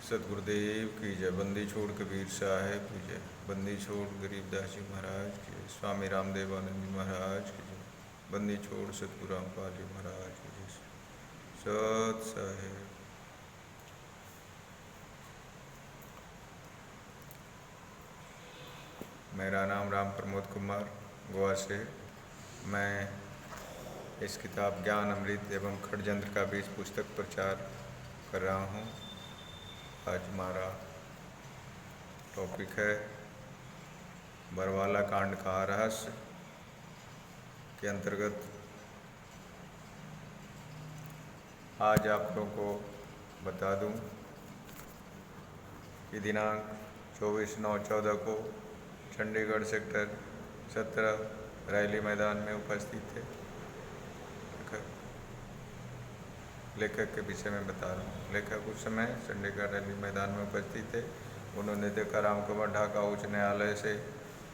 सतगुरुदेव की जय। बंदी छोड़ कबीर साहेब की जय। बंदी छोड़ गरीबदास जी महाराज की जय। स्वामी रामदेव आनंद जी महाराज की जय। बंदी छोड़ सतगुरु रामपाल जी महाराज की जय। सत साहेब। मेरा नाम राम प्रमोद कुमार गोवा से। मैं इस किताब ज्ञान अमृत एवं खड़जंत्र का बीज पुस्तक प्रचार कर रहा हूँ। आज हमारा टॉपिक है बरवाला कांड का रहस्य के अंतर्गत आज आप लोगों को बता दूं कि दिनांक 24/9/14 को चंडीगढ़ सेक्टर 17 रैली मैदान में उपस्थित थे। लेखक के विषय में बता रहा हूँ। लेखक उस समय चंडीगढ़ रैली मैदान में उपस्थित थे। उन्होंने देखा रामकुमार ढाका उच्च न्यायालय से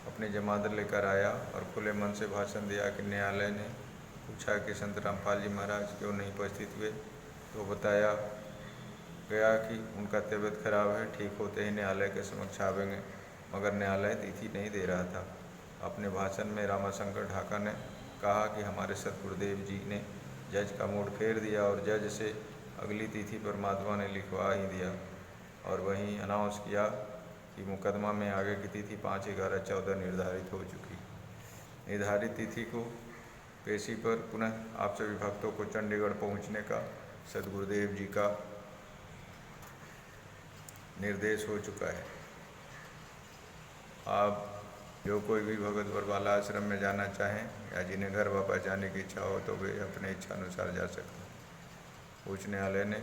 अपनी जमानत लेकर आया और खुले मन से भाषण दिया कि न्यायालय ने पूछा कि संत रामपाल जी महाराज क्यों नहीं उपस्थित हुए, तो बताया गया कि उनका तबीयत खराब है, ठीक होते ही न्यायालय के समक्ष आवेंगे, मगर न्यायालय तिथि नहीं दे रहा था। अपने भाषण में रामाशंकर ढाका ने कहा कि हमारे सतगुरुदेव जी ने जज का मूड फेर दिया और जज से अगली तिथि परमात्मा ने लिखवा ही दिया और वहीं अनाउंस किया कि मुकदमा में आगे की तिथि 5/11/14 निर्धारित हो चुकी। निर्धारित तिथि को पेशी पर पुनः आप सभी भक्तों को चंडीगढ़ पहुंचने का सतगुरुदेव जी का निर्देश हो चुका है। आप जो कोई भी भगत बरवाला आश्रम में जाना चाहें या जिन्हें घर वापस जाने की इच्छा हो तो वे अपने इच्छा अनुसार जा सकते हैं। उच्च न्यायालय ने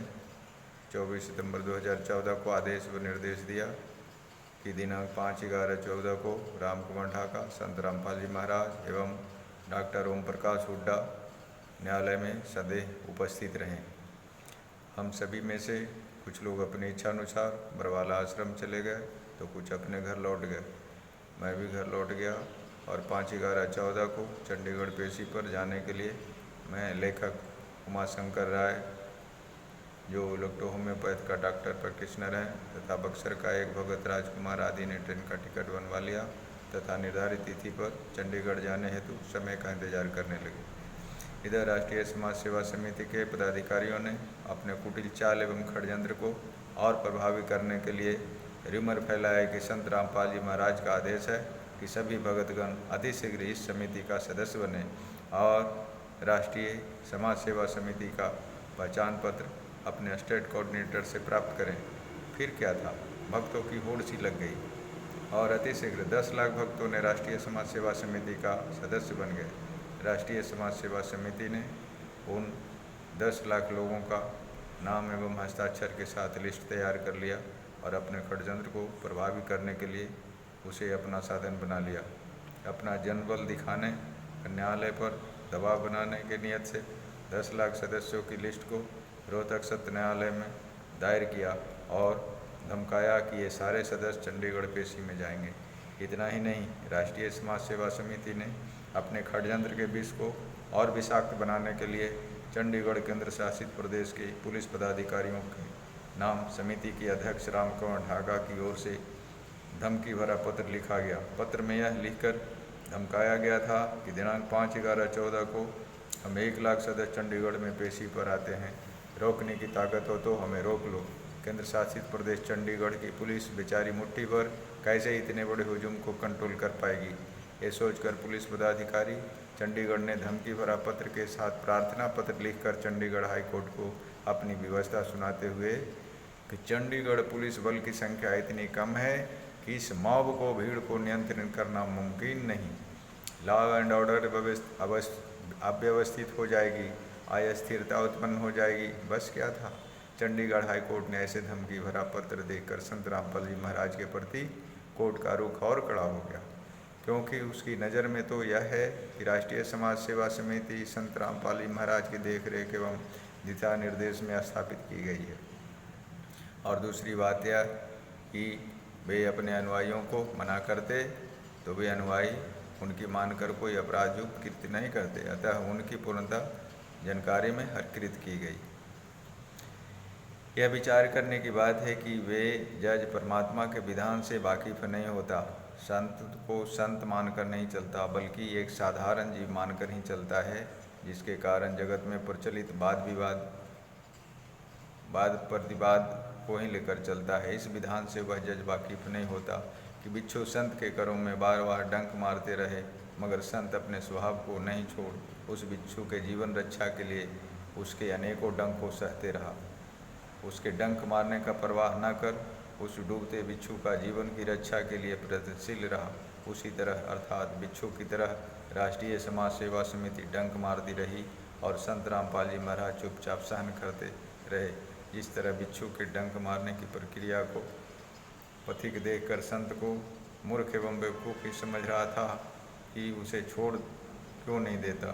24 सितंबर 2014 को आदेश व निर्देश दिया कि दिनांक 5/11/14 को रामकुमार ढाका, संत रामपाल जी महाराज एवं डॉक्टर ओम प्रकाश हुड्डा न्यायालय में सदैव उपस्थित रहें। हम सभी में से कुछ लोग अपनी इच्छा अनुसार बरवाला आश्रम चले गए तो कुछ अपने घर लौट गए। मैं भी घर लौट गया और 5/11/14 को चंडीगढ़ पेशी पर जाने के लिए मैं लेखक उमाशंकर राय, जो इलेक्ट्रो होम्योपैथ का डॉक्टर प्रैक्टिशनर है, तथा बक्सर का एक भगत राजकुमार आदि ने ट्रेन का टिकट बनवा लिया तथा निर्धारित तिथि पर चंडीगढ़ जाने हेतु समय का इंतजार करने लगे। इधर राष्ट्रीय समाज सेवा समिति के पदाधिकारियों ने अपने कुटिल चाल एवं षड्यंत्र को और प्रभावी करने के लिए रिमर फैलाया कि संत रामपाल जी महाराज का आदेश है कि सभी भगतगण अतिशीघ्र इस समिति का सदस्य बने और राष्ट्रीय समाज सेवा समिति का पहचान पत्र अपने स्टेट कोऑर्डिनेटर से प्राप्त करें। फिर क्या था, भक्तों की होड़ सी लग गई और अतिशीघ्र 10 लाख भक्तों ने राष्ट्रीय समाज सेवा समिति का सदस्य बन गए। राष्ट्रीय समाज सेवा समिति ने उन 10 लाख लोगों का नाम एवं हस्ताक्षर के साथ लिस्ट तैयार कर लिया और अपने षड्यंत्र को प्रभावी करने के लिए उसे अपना साधन बना लिया। अपना जनबल दिखाने, न्यायालय पर दबाव बनाने के नियत से 10 लाख सदस्यों की लिस्ट को रोहतक सत्र न्यायालय में दायर किया और धमकाया कि ये सारे सदस्य चंडीगढ़ पेशी में जाएंगे। इतना ही नहीं, राष्ट्रीय समाज सेवा समिति ने अपने षड्यंत्र के विष को और विषाक्त बनाने के लिए चंडीगढ़ केंद्र शासित प्रदेश के पुलिस पदाधिकारियों के नाम समिति के अध्यक्ष रामकुमार ढाका की ओर से धमकी भरा पत्र लिखा गया। पत्र में यह लिखकर धमकाया गया था कि दिनांक 5/11/14 को हम 1 लाख सदस्य चंडीगढ़ में पेशी पर आते हैं, रोकने की ताकत हो तो हमें रोक लो। केंद्र शासित प्रदेश चंडीगढ़ की पुलिस बेचारी मुट्ठी भर कैसे इतने बड़े हुजूम को कंट्रोल कर पाएगी, ये सोचकर पुलिस पदाधिकारी चंडीगढ़ ने धमकी भरा पत्र के साथ प्रार्थना पत्र लिखकर चंडीगढ़ हाईकोर्ट को अपनी व्यवस्था सुनाते हुए कि चंडीगढ़ पुलिस बल की संख्या इतनी कम है कि इस मॉब को, भीड़ को नियंत्रित करना मुमकिन नहीं। लॉ एंड ऑर्डर अव्यवस्थित हो जाएगी, अस्थिरता उत्पन्न हो जाएगी। बस क्या था, चंडीगढ़ हाईकोर्ट ने ऐसे धमकी भरा पत्र देकर संत रामपाल जी महाराज के प्रति कोर्ट का रुख और कड़ा हो गया, क्योंकि उसकी नज़र में तो यह है कि राष्ट्रीय समाज सेवा समिति संत रामपाल जी महाराज की देखरेख एवं दिशा निर्देश में स्थापित की गई है। और दूसरी बात यह कि वे अपने अनुयायियों को मना करते तो वे अनुयायी उनकी मानकर कोई अपराधयुक्त कृत्य नहीं करते, अतः उनकी पूर्णतः जानकारी में हरकृत की गई। यह विचार करने की बात है कि वे जज परमात्मा के विधान से वाकिफ नहीं होता, संत को संत मानकर नहीं चलता, बल्कि एक साधारण जीव मानकर ही चलता है, जिसके कारण जगत में प्रचलित वाद प्रतिवाद को ही लेकर चलता है। इस विधान से वह जज वाकिफ नहीं होता कि बिच्छू संत के करों में बार बार डंक मारते रहे, मगर संत अपने स्वभाव को नहीं छोड़ उस बिच्छू के जीवन रक्षा के लिए उसके अनेकों डंक को सहते रहा। उसके डंक मारने का परवाह न कर उस डूबते बिच्छू का जीवन की रक्षा के लिए प्रयत्नशील रहा। उसी तरह अर्थात बिच्छू की तरह राष्ट्रीय समाज सेवा समिति डंक मारती रही और संत रामपाल जी महाराज चुपचाप सहन करते रहे। जिस तरह बिच्छू के डंक मारने की प्रक्रिया को पथिक देखकर संत को मूर्ख एवं बेवकूफ़ ही समझ रहा था कि उसे छोड़ क्यों नहीं देता,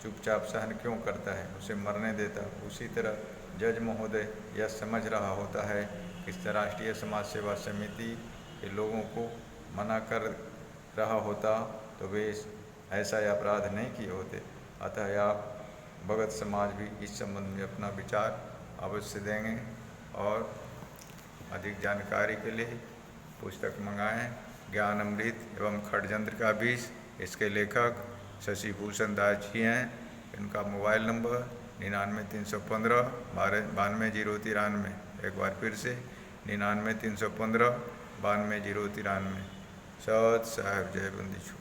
चुपचाप सहन क्यों करता है, उसे मरने देता, उसी तरह जज महोदय यह समझ रहा होता है कि राष्ट्रीय समाज सेवा समिति के लोगों को मना कर रहा होता तो वे ऐसा अपराध नहीं किए होते। अतः आप भगत समाज भी इस संबंध में अपना विचार अवश्य देंगे और अधिक जानकारी के लिए पुस्तक मंगाएं। ज्ञान अमृत एवं खडयंत्र का बीज। इसके लेखक शशि भूषण दास जी हैं। इनका मोबाइल नंबर 99 315 92 093। एक बार फिर से 99 315 92 093। सत साहेब जय बंदी छू।